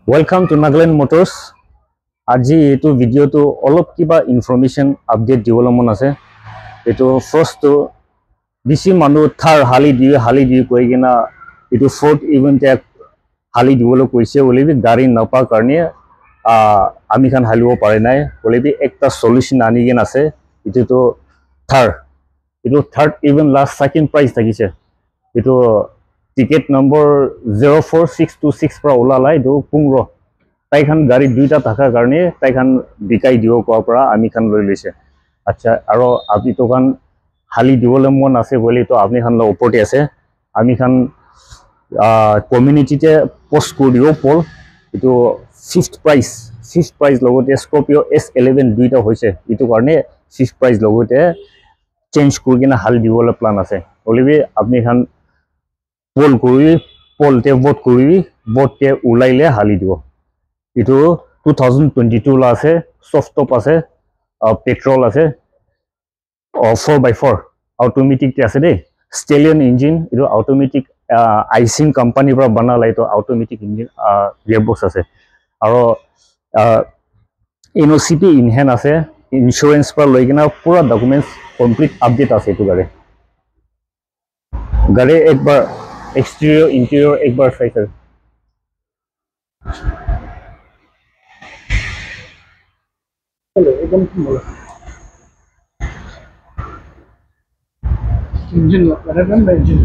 Welcome to Nagaland Motors. আজি এইটো ভিডিওটো অলপ কিবা ইনফৰমেশন আপডেট দিবলৈ মন আছে। এইটো ফাৰ্স্ট বেশি মানুহ থাৰ হালি দি কৈ কিনা এইটো ফোৰ্থ ইভেন্ট হালি দিবলৈ কৈছে বলিবি গাড়ী নাপাৰ কাৰণে আমি খান হালিব পাৰে নাই বলিবি একটা সলিউশন আনি কিনে আছে। এইটো third event last second prize থাকিছে। এইটো টিকেট নম্বৰ 04626 পৰা ওলালাই এইটো পুংৰ তাইখান গাড়ী দুইটা থাকাৰ কাৰণে তাইখান বিকাই দিব কোৱাৰ পৰা আমি খান লৈ লৈছে। আচ্ছা আৰু আপুনি তো খান হালি দিবলৈ মন আছে বুলি তো আপুনি খান ওপৰতে আছে। আমি খান কমিউনিটিতে পোষ্ট কৰি দিব পল এইটো ফিফথ প্ৰাইজ লগতে স্কৰপিঅ S11 দুইটা হৈছে। এইটো কাৰণে ফিফথ প্ৰাইজ লগতে চেঞ্জ কৰি কিনে হালি দিবলৈ প্লান আছে বলিবি আপুনি খান পলতে ভোট কৰি ভোটতে ওলাইলে হালি দিব। এইটো 2022 লা আছে, সফট টপ আছে, পেট্রোল আছে, 4x4 অটোমেটিক আছে দেই। স্টেলিয়ন ইঞ্জিন এইটো অটোমেটিক আইসিং কোম্পানিৰ পৰা বনালে। এইটো অটোমেটিক ইঞ্জিন গিয়াৰবক্স আছে আৰু এনঅ'চিপি ইনহেন আছে। ইন্স্যুৰেন্স পৰা লৈ কিনা পুৰা ডকুমেন্টস কমপ্লিট আপডেট আছে। এইটো গাড়ী একবাৰ एक्सटीरियर इंटीरियर एक बार ट्राई कर। हेलो एकदम बोला इंजन रन इंजन